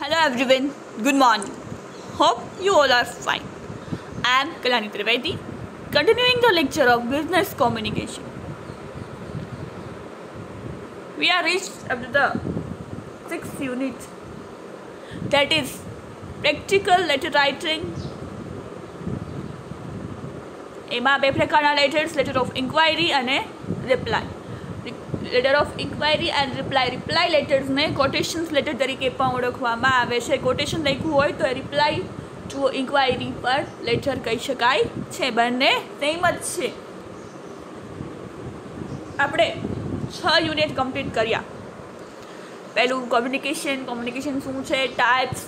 Hello everyone, good morning. Hope you all are fine. I am Kalani Trivedi, continuing the lecture of business communication. We are reached up to the 6th unit, that is practical letter writing. એમાં બે પ્રકારના letters, letter of inquiry અને reply. Letter of inquiry and reply લેટર્સને quotations letter તરીકે પણ ઓળખવામાં આવે છે. કોટેશન લખ્યું હોય તો રિપ્લાય ટુ ઇન્ક્વાયરી પર લેટર કહી શકાય છે. બંને સેમ જ છે. આપણે 6 યુનિટ કમ્પ્લીટ કર્યા. પહેલું કોમ્યુનિકેશન શું છે, types,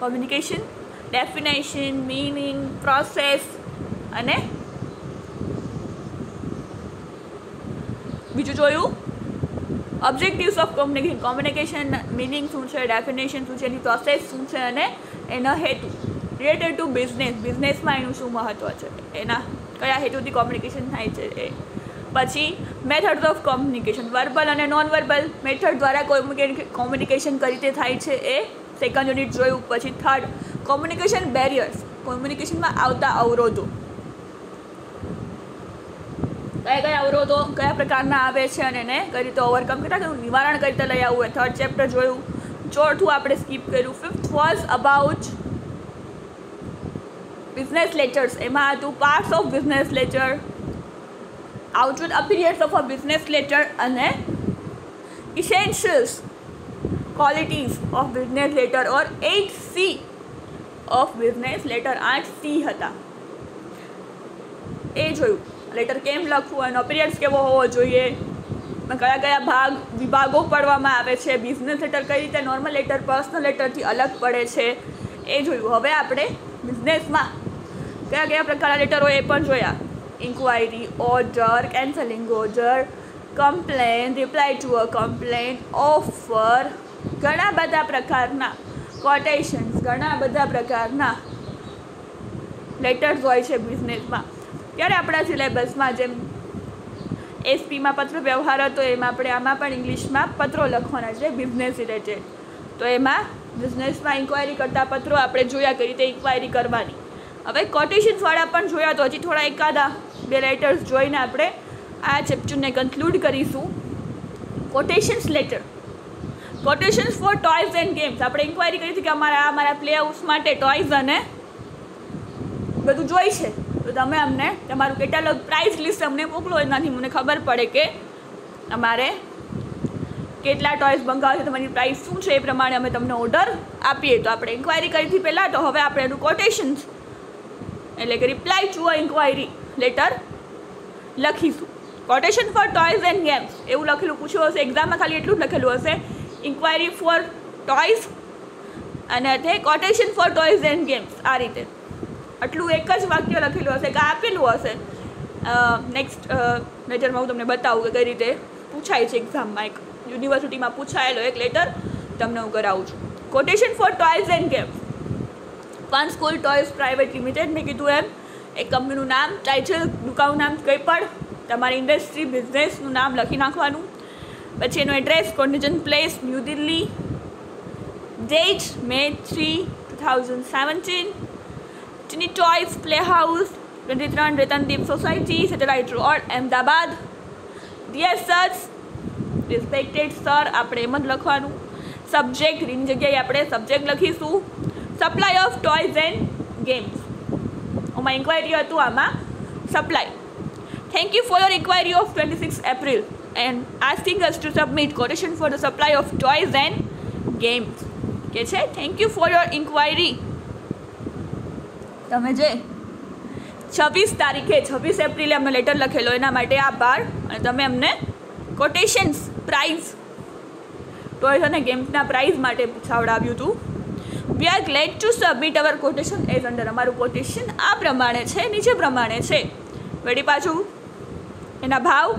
communication, definition, meaning, process અને બીજું જોયું ઓબ્જેક્ટિવ્સ ઓફ કોમ્યુનિકેશન, મિનિંગ શું છે, ડેફિનેશન શું છે, એની પ્રોસેસ શું છે અને એનો હેતુ રિલેટેડ ટુ બિઝનેસમાં એનું શું મહત્ત્વ છે, એના કયા હેતુથી કોમ્યુનિકેશન થાય છે એ. પછી મેથડ્સ ઓફ કોમ્યુનિકેશન, વર્બલ અને નોન વર્બલ મેથડ દ્વારા કોમ્યુનિકેશન કઈ રીતે થાય છે એ સેકન્ડ યુનિટ જોયું. પછી થર્ડ કોમ્યુનિકેશન બેરિયર્સ, કોમ્યુનિકેશનમાં આવતા અવરોધો, કયા અવરોધો કયા પ્રકારના આવે છે અને એને કઈ રીતે ઓવરકમ કરતા, નિવારણ કઈ રીતે લઈ આવવું. થર્ડ ચેપ્ટર જોયું. ચોથું આપણે સ્કીપ કર્યું. Fifth was about business letters. એમાં હતું પાર્ટ્સ ઓફ બિઝનેસ લેટર, આઉટવુડ appearance of a business letter અને essentials qualities of business letter or 8C of business letter. 8C હતા એ જોયું. લેટર કેમ લખવું, એનો અપિયરન્સ કેવો હોવો જોઈએ, કયા વિભાગો પડવામાં આવે છે, બિઝનેસ લેટર કઈ રીતે નોર્મલ લેટર પર્સનલ લેટરથી અલગ પડે છે એ જોયું. હવે આપણે બિઝનેસમાં કયા પ્રકારના લેટર હોય એ પણ જોયા. Inquiry, order, cancelling order, complaint, reply to a complaint, offer, ઘણા બધા પ્રકારના કોટેશન્સ, ઘણા બધા પ્રકારના લેટર્સ હોય છે બિઝનેસમાં. ત્યારે આપણા સિલેબસમાં જેમ એસપીમાં પત્ર વ્યવહાર હતો એમાં આપણે આમાં પણ ઇંગ્લિશમાં પત્રો લખવાના છે બિઝનેસ રિલેટેડ. તો એમાં બિઝનેસમાં ઇન્ક્વાયરી કરતા પત્રો આપણે જોયા કઈ રીતે ઇન્ક્વાયરી કરવાની. હવે કોટેશન્સવાળા પણ જોયા, તો હજી થોડા એકાદા બે લેટર્સ જોઈને આપણે આ ચેપ્ટરને કન્ક્લુડ કરીશું. Quotations letter, quotations for toys and games. આપણે ઇન્ક્વાયરી કરી હતી કે અમારા પ્લે હાઉસ માટે ટોયઝ અને બધું જોઈ છે, તો તમે અમને તમારું કેટાલોગ પ્રાઇસ લિસ્ટ અમને મોકલો. એનાથી મને ખબર પડે કે અમારે કેટલા ટોયઝ મંગાવે છે, તમારી પ્રાઇસ શું છે, એ પ્રમાણે અમે તમને ઓર્ડર આપીએ. તો આપણે ઇન્ક્વાયરી કરી હતી પહેલાં, તો હવે આપણે એનું કોટેશન્સ એટલે કે reply to a inquiry letter લખીશું. Quotation for toys and games એવું લખેલું પૂછ્યું હશે એક્ઝામમાં, ખાલી એટલું જ લખેલું હશે, ઇન્ક્વાયરી ફોર ટોયઝ અને quotation for toys and games. આ રીતે આટલું એક જ વાક્ય લખેલું હશે કે આપેલું હશે. નેક્સ્ટ લેટરમાં હું તમને બતાવું કે કઈ રીતે પૂછાય છે એક્ઝામમાં. એક યુનિવર્સિટીમાં પૂછાયેલો એક લેટર તમને હું કરાવું છું. Quotation for toys and games, fun school toys private limited. મેં કીધું એમ એક કંપનીનું નામ, ટાઇટલ, દુકાનનું નામ, કંઈ પણ તમારી ઇન્ડસ્ટ્રી, બિઝનેસનું નામ લખી નાખવાનું. પછી એનો address, contingent place, New Delhi, date May 3, 2017, tiny toys play house, 23 Ratandeep society, satellite road, Ahmedabad. Dear sirs, respected sir, આપણે એમ જ લખવાનું. સબ્જેક્ટ, એની જગ્યાએ આપણે સબ્જેક્ટ લખીશું. Supply of toys and games. આમાં ઇન્ક્વાયરી હતું, આમાં supply. Thank you for your inquiry of 26 April and asking us to submit quotation for the supply of toys and games. કે છે thank you for your inquiry. તમે જે 26 તારીખે 26 એપ્રિલે અમને લેટર લખેલો એના માટે આભાર. અને તમે અમને કોટેશન્સ પ્રાઇઝ ટોયઝ અને ગેમ્સના પ્રાઇઝ માટે પૂછાવડાવ્યું હતું. We are glad to submit our quotation as under. અમારું કોટેશન આ પ્રમાણે છે, નીચે પ્રમાણે છે. વળી પાછું એના ભાવ: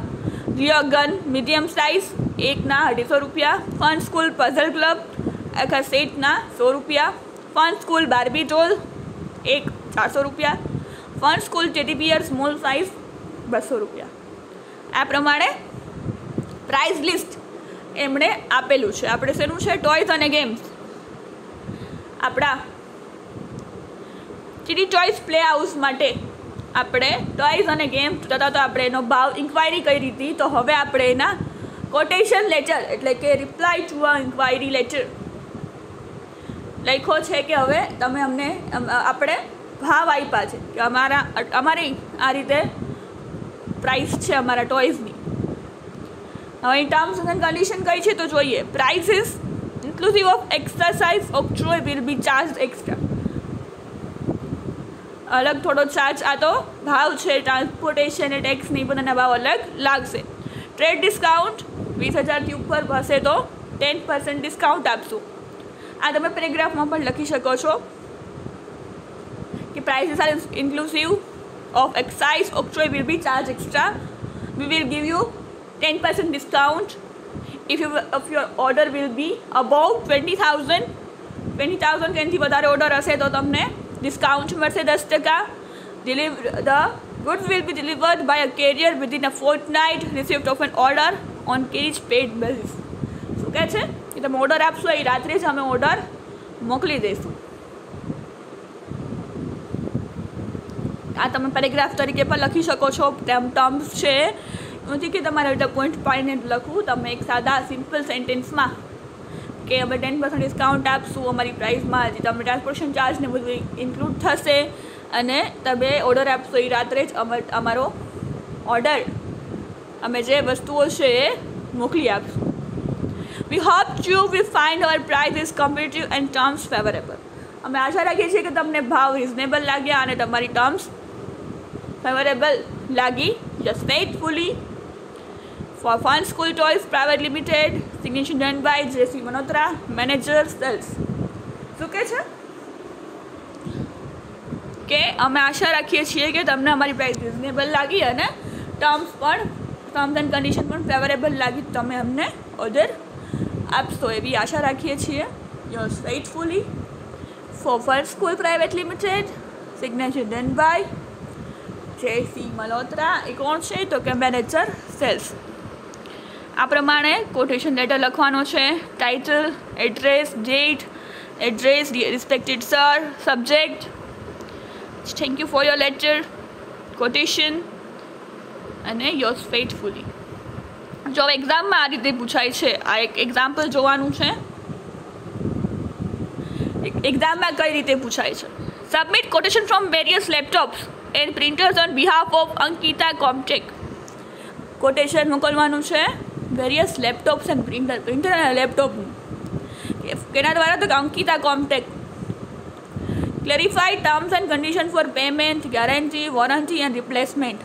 રિયો ગન મીડિયમ સાઇઝ 1ના 250 રૂપિયા, ફન સ્કૂલ પઝલ ક્લબ આખા સેટના 100 રૂપિયા, ફન સ્કૂલ બાર્બી ડોલ 1 400 રૂપિયા, fun school teddy beer small size 200 રૂપિયા. આ પ્રમાણે પ્રાઇસ લિસ્ટ એમણે આપેલું છે. આપણે શેનું છે? ટોયઝ અને ગેમ્સ. આપણા કિડી ટોયઝ પ્લે હાઉસ માટે આપણે ટોયઝ અને ગેમ્સ જોતા તો આપણે એનો ભાવ ઇન્ક્વાયરી કરી હતી. તો હવે આપણે એના કોટેશન લેટર એટલે કે reply to a inquiry letter લખ્યો છે કે હવે તમે અમને આપણે ભાવ આપ્યા છે કે અમારી આ રીતે પ્રાઇસ છે અમારા ટોયઝની. હવે ટર્મ્સ એન્ડ કન્ડિશન કઈ છે તો જોઈએ. Prices inclusive of exercise octroi will be charge extra. અલગ થોડો ચાર્જ, આ તો ભાવ છે, ટ્રાન્સપોર્ટેશન અને ટેક્સ નહીં બધાના ભાવ અલગ લાગશે. ટ્રેડ ડિસ્કાઉન્ટ 20,000થી ઉપર હશે તો 10% ડિસ્કાઉન્ટ આપશું. આ તમે પેરેગ્રાફમાં પણ લખી શકો છો કે prices are inclusive of excise octroi will be charge extra. We will give you 10% discount if your order will be above 20,000 કે એનાથી વધારે ઓર્ડર હશે તો તમને ડિસ્કાઉન્ટ મળશે 10%. The goods will be delivered by a carrier within a fortnight receipt of an order on carriage paid basis. શું કહે છે કે તમે ઓર્ડર આપશો એ રાત્રે જ અમે ઓર્ડર મોકલી દઈશું. આ તમે પેરેગ્રાફ તરીકે પણ લખી શકો છો. ટર્મ્સ છે નથી કે તમારે એટલે પોઈન્ટ પાડીને લખવું. તમે એક સાદા સિમ્પલ સેન્ટેન્સમાં કે અમે 10% ડિસ્કાઉન્ટ આપશું અમારી પ્રાઇસમાં, જે તમે ટ્રાન્સપોર્ટેશન ચાર્જ ને બધું ઇન્ક્લુડ થશે અને તમે ઓર્ડર આપશો એ રાત્રે જ અમારો ઓર્ડર અમે જે વસ્તુઓ છે એ મોકલી આપશું. We hope you will find our price is competitive and terms favourable. અમે આશા રાખીએ છીએ કે તમને ભાવ રિઝનેબલ લાગ્યા અને તમારી ટર્મ્સ ફેવરેબલ લાગી. Just faithfully for Fun School Toys Private Limited, signature done by J.C. Manotra, manager sales. શું કહે છે કે અમે આશા રાખીએ છીએ કે તમને અમારી પ્રાઇસ રિઝનેબલ લાગી અને ટર્મ્સ એન્ડ કન્ડિશન પણ ફેવરેબલ લાગી. તમે અમને ઓર્ડર આપશો એવી આશા રાખીએ છીએ. Yours faithfully for Fun School Private Limited, signature done by J.C. Manotra. એ કોણ છે તો કે મેનેજર સેલ્સ. આ પ્રમાણે કોટેશન લેટર લખવાનો છે. Title, address, date, address, respected sir, subject, thank you for your letter, quotation અને યોર્સ ફેithfully. જો એક્ઝામમાં આ રીતે પૂછાય છે, આ એક એક્ઝામ્પલ જોવાનું છે. એક્ઝામમાં કઈ રીતે પૂછાય છે. Submit quotation from various laptops and printers on behalf of Ankita Comtech. Quotation મોકલવાનું છે વેરિયસ લેપટોપ્સ એન્ડ પ્રિન્ટર અને લેપટોપનું. કેના દ્વારા તો Ankita Comtech. Clarify terms and condition for payment, guarantee, warranty and replacement.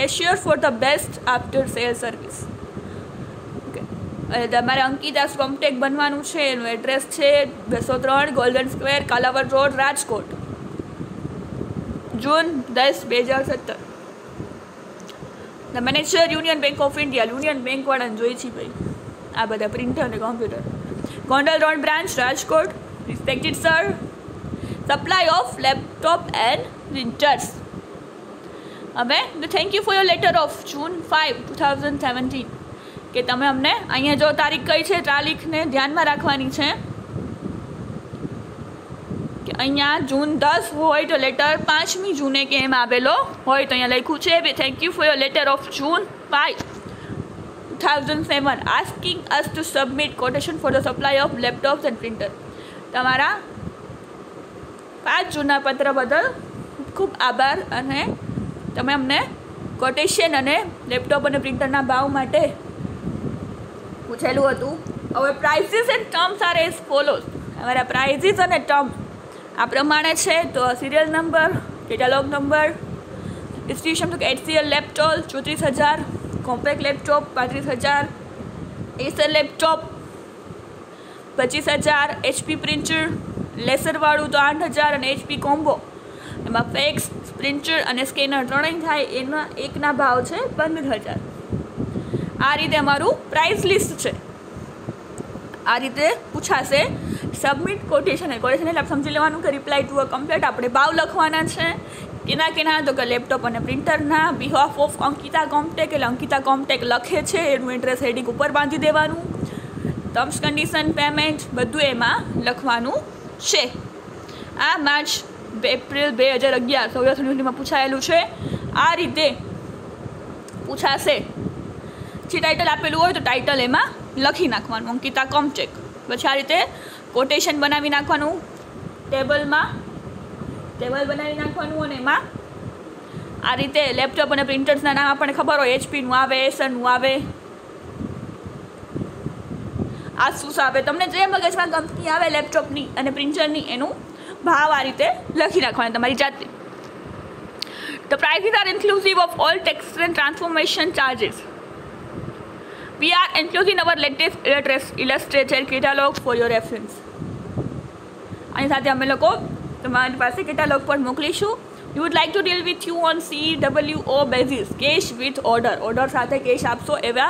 Assure for the best after sale service. તમારે અંકિતા કોમ્ટેક બનવાનું છે. એનું એડ્રેસ છે 203 golden square, Kalawad road, Rajkot. June 10, 2017. The manager, union bank of India. Union બેંકવાળાને જોઈ છે ભાઈ આ બધા પ્રિન્ટર અને computer. Gondal road branch, Rajkot. Respected sir, supply of laptop and printers. હવે thank you for your letter of June 5, 2017. કે તમે અમને અહીંયા જો તારીખ કઈ છે તારીખને ધ્યાનમાં રાખવાની છે કે અહીંયા જૂન 10 હોય તો લેટર 5મી જૂને કે એમ આવેલો હોય તો અહીંયા લખ્યું છે thank you for your letter of June 5, 2007 asking us to submit quotation for the supply of laptops and printer. તમારા 5 જૂના પત્ર બદલ ખૂબ આભાર અને તમે અમને કોટેશન અને લેપટોપ અને પ્રિન્ટરના ભાવ માટે પૂછેલું હતું. હવે prices and terms are as follows. અમારા પ્રાઇસીસ અને ટર્મ્સ આ પ્રમાણે છે. તો serial number, catalogue number, distribution તો કે HCL laptop 34,000, compact laptop 35,000, Acer laptop 25,000, HP printer લેસરવાળું તો 8,000 અને HP કોમ્બો એમાં ફેક્સ, પ્રિન્ટર અને સ્કેનર ત્રણેય થાય એના એકના ભાવ છે 15,000. આ રીતે અમારું પ્રાઇસ લિસ્ટ છે. આ રીતે પૂછાશે. સબમિટ કોટેશન એટલે સમજી લેવાનું કે રિપ્લાય ટુ અ કમ્પ્લેટ આપણે ભાવ લખવાના છે. કેના તો કે લેપટોપ અને પ્રિન્ટરના. બિહાફ ઓફ અંકિતા કોમ્ટેક એટલે અંકિતા કોમ્ટેક લખે છે એનું એડ્રેસ હેડિંગ ઉપર બાંધી દેવાનું. ટર્મ્સ કન્ડિશન, પેમેન્ટ બધું એમાં લખવાનું છે. આ માર્ચ એપ્રિલ 2011 સૌરાષ્ટ્ર યુનિવર્સિટીમાં પૂછાયેલું છે. આ રીતે પૂછાશે. જે ટાઇટલ આપેલું હોય તો ટાઇટલ એમાં લખી નાખવાનું, અંકિતા કોમચેક. પછી આ રીતે કોટેશન બનાવી નાખવાનું, ટેબલ બનાવી નાખવાનું, અને એમાં આ રીતે લેપટોપ અને પ્રિન્ટર્સના નામ આપણને ખબર હોય, HP-નું આવે, એસરનું આવે, આસુસ આવે, તમને જે મગજમાં કંપની આવે લેપટોપની અને પ્રિન્ટરની એનું ભાવ આ રીતે લખી નાખવાના તમારી જાતે. The prices are inclusive of all taxes and transformation charges. We are enclosing our latest illustrated catalog for your reference. આની સાથે અમે લોકો તમારી પાસે કેટલોગ પણ મોકલીશું. We would like to deal with you on CWO basis, cash with order. Order સાથે cache આપશો એવા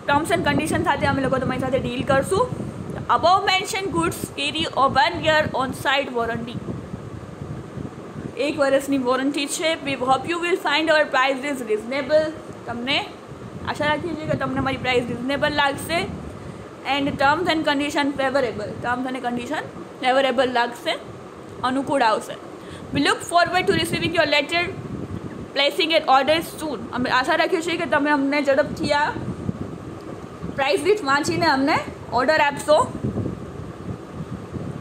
ટર્મ્સ એન્ડ કન્ડિશન સાથે અમે લોકો તમારી સાથે ડીલ કરશું. Above mentioned goods carry a 1 year on-site warranty. 1 વર્ષની વોરંટી છે. We hope you will find our prices reasonable. તમને આશા રાખીએ છીએ કે તમને મારી પ્રાઇસ રિઝનેબલ લાગશે. And terms and condition favourable. Terms અને કન્ડિશન ફેવરેબલ લાગશે, અનુકૂળ આવશે. We look forward to receiving your letter, placing an order soon. અમે આશા રાખીએ છીએ કે તમે અમને ઝડપથી આ પ્રાઇસ લીસ્ટ વાંચીને અમને ઓર્ડર આપશો.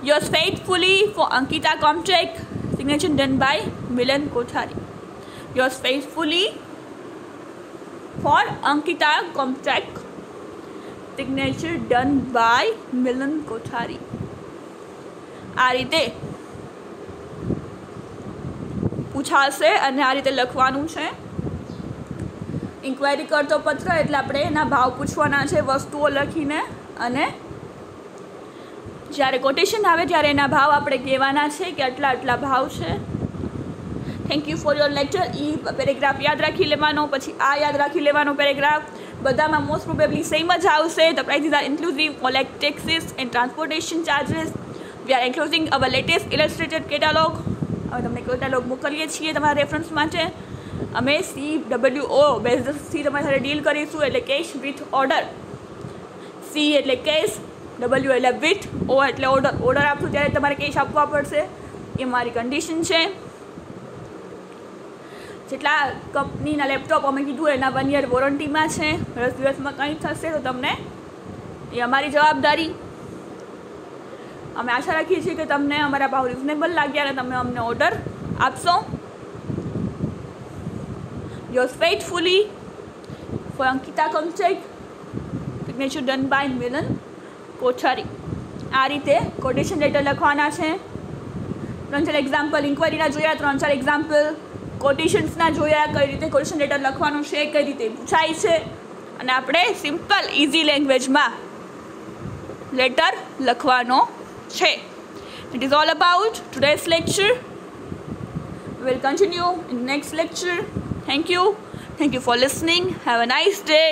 Yours faithfully for Ankita Komchek, signature done by Milan Kothari. Yours faithfully for Ankita Komchek, signature done by Milan Kothari. આ રીતે પૂછાશે અને આ રીતે લખવાનું છે. ઇન્ક્વાયરી કરતો પત્ર એટલે આપણે એના ભાવ પૂછવાના છે વસ્તુઓ લખીને, અને જ્યારે કોટેશન આવે ત્યારે એના ભાવ આપણે કહેવાના છે કે આટલા ભાવ છે. Thank you for your lecture. Paragraph યાદ રાખી લેવાનો, પછી આ યાદ રાખી લેવાનો પેરેગ્રાફ. બધામાં મોસ્ટ પ્રોબેબલી સેમ જ આવશે. The prices are inclusive all taxes and transportation charges. We are enclosing our latest illustrated catalogue. હવે તમને કેટાલોગ મોકલીએ છીએ તમારા રેફરન્સ માટે. અમે CWO બેઝથી તમારી સાથે ડીલ કરીશું, એટલે કેશ વિથ ઓર્ડર. C એટલે કેશ, W એટલે વિથ, O એટલે ઓર્ડર. ઓર્ડર આપશું ત્યારે તમારે કેશ આપવા પડશે, એ મારી કન્ડિશન છે. જેટલા કંપનીના લેપટોપ અમે કીધું એના 1 year વોરંટીમાં છે. 10 દિવસમાં કંઈ થશે તો તમને એ અમારી જવાબદારી. અમે આશા રાખીએ છીએ કે તમને અમારા ભાવ રિઝનેબલ લાગ્યા અને તમે અમને ઓર્ડર આપશો. Yours faithfully for Ankita Komchek, signature done by Milan Kothari. આ રીતે કોટેશન લેટર લખવાના છે. 3-4 એક્ઝામ્પલ ઇન્ક્વાયરીના જોયા, 3-4 એક્ઝામ્પલ કોટેશન્સના જોયા, કઈ રીતે કોટેશન લેટર લખવાનું છે, કઈ રીતે પૂછાય છે, અને આપણે સિમ્પલ ઇઝી લેંગ્વેજમાં લેટર લખવાનો છે. It is all about today's lecture. We will continue in next lecture. Thank you for listening. Have a nice day.